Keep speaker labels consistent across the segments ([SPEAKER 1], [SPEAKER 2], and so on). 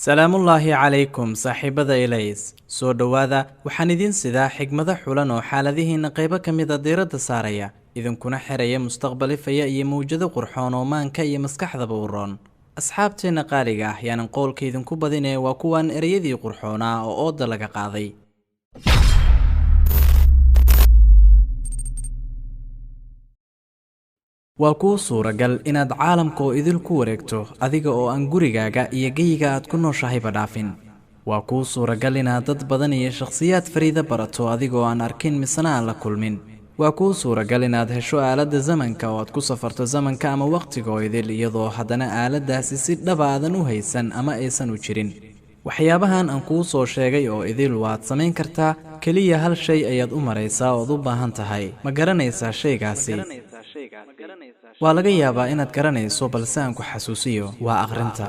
[SPEAKER 1] salaamullaahi calaykum saaxiibada ilays soo dhowaada waxaan idin sidaa xigmado xulan oo xaaladihiina qaybo ka mid a diiradda saaraya idinkuna xiraya mustaqbal ifaya iyo mawjado qurxoon oo maanka iyo maskaxdaba u roon asxaabteenna qaaliga ah yaanan qowlka idinku badinee waa kuwaan ereyadii qurxoonaa oo ooda laga qaaday waa kuu suuragal inaad caalamka oo idil ku wareegto adiga oo aan gurigaaga iyo geyiga aad ku nooshahayba dhaafin waa kuu suuragal inaad dad badan iyo shakhsiyaad fariida barato adiga oo aan arkin misna aan la kulmin waa kuu suuragal inaad hesho aaladda zamanka oo aad ku safarto zamanka ama wakhtiga oo idil iyadoo haddana aaladdaasi si dhaba aadan u haysan ama aysan u jirin waxyaabahan aan kuu soo sheegay oo idil waad samayn kartaa keliya hal shay ayaad u maraysaa ood u baahan tahay ma garanaysaa shaygaasi waa laga yaabaa inaad garanayso balse aan ku xasuusiyo waa akhrinta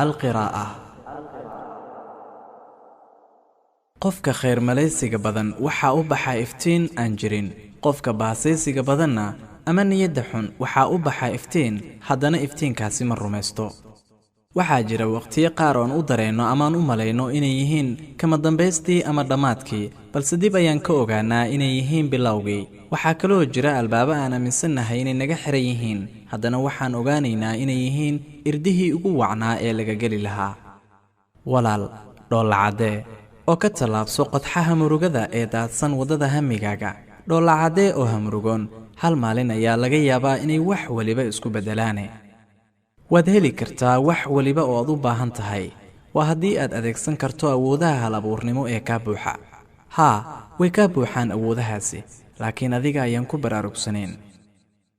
[SPEAKER 1] alqiraa'a qofka khayr malaysiga badan waxaa u baxa iftiin aan jirin qofka baasaysiga badanna ama niyadda xun waxaa u baxa iftiin haddana iftiinkaasi ma rumaysto waxaa jira waqtiyo qaar oon u dareenno amaan u malayno inay yihiin kama dambaystii ama dhammaadkii balse dib ayaan ka ogaanaa inay yihiin bilowgii waxaa kaloo jira albaaba aan aaminsannahay inay naga xiran yihiin haddana waxaan ogaanaynaa inay yihiin irdihii ugu wacnaa ee laga geli lahaa walaal dhoollacaddee oo ka tallaabso qodxaha murugada ee daadsan waddada hamigaaga dhoollacaddee oo hamurugoon hal maalin ayaa laga yaabaa inay wax weliba isku beddelaane waad heli kartaa wax weliba oo aad u baahan tahay waa haddii aad adeegsan karto awoodaha hal-abuurnimo ee kaa buuxa haa way kaa buuxaan awoodahaasi laakiin adiga ayaan ku baraarugsanayn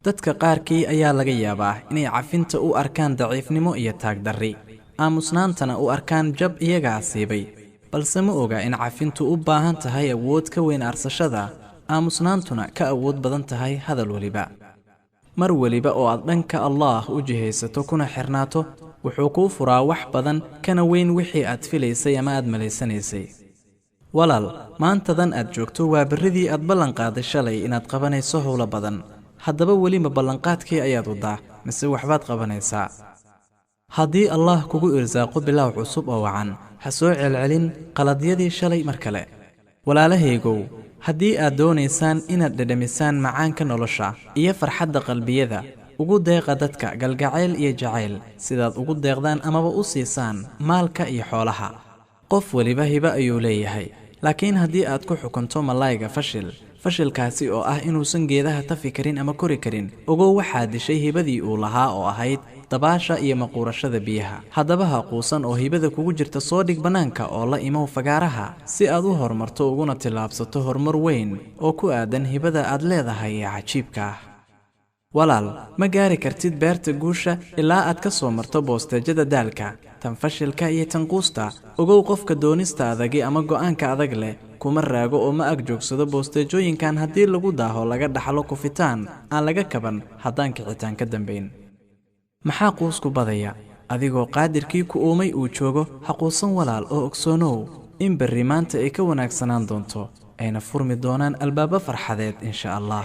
[SPEAKER 1] dadka qaarkii ayaa laga yaabaa inay cafinta u arkaan daciifnimo iyo taagdarri aamusnaantana u arkaan jab iyaga asiibay balse ma oga in cafintu u baahan tahay awood ka weyn aarsashada aamusnaantuna ka awood badan tahay hadal weliba mar weliba oo aad dhanka allaah u jihaysato kuna xirnaato wuxuu kuu furaa wax badan kana weyn wixii aad filaysay ama aad malaysanaysay walaal maantadan aad joogto waa berridii aad ballanqaaday shalay inaad qabanayso howlo badan haddaba weliba ballanqaadkii ayaad wadaa mise waxbaad qabanaysaa haddii allaah kugu irsaaqo bilaaw cusub oo wacan ha soo celcelin qaladyadii shalay mar kale walaalahaygow haddii aad doonaysaan inaad dhedhamisaan macaanka nolosha iyo farxadda qalbiyada ugu deeqa dadka galgacayl iyo jacayl sidaad ugu deeqdaan amaba u siisaan maalka iyo xoolaha qof weliba hibo ayuu leeyahay laakiin haddii aad ku xukunto malayga fashilkaasi oo ah inuusan geedaha tafi karin ama kori karin ogow waxaa dishay hibadii uu lahaa oo ahayd dabaasha iyo maquurashada biyaha haddaba ha quusan oo hibada kugu jirta soo dhig bannaanka oo la imow fagaaraha si aad u horumarto uguna tillaabsato horumar weyn oo ku aadan hibada aad leedahay ee cajiibka ah walaal ma gaari kartid beerta guusha ilaa aad ka soo marto boosteejada daalka tan fashilka iyo tan quusta ogow qofka doonista adagi ama go'aanka adag leh kuma raago oo ma ag joogsado boosteejooyinkan haddii lagu daaho laga dhaxlo kufitaan aan laga kaban haddaan kicitaan ka dambayn maxaa quusku badaya adigoo qaadirkii ku uumay uu joogo ha quusan walaal oo ogsoonow in berri maanta ay ka wanaagsanaan doonto ayna furmi doonaan albaabo farxadeed insha allah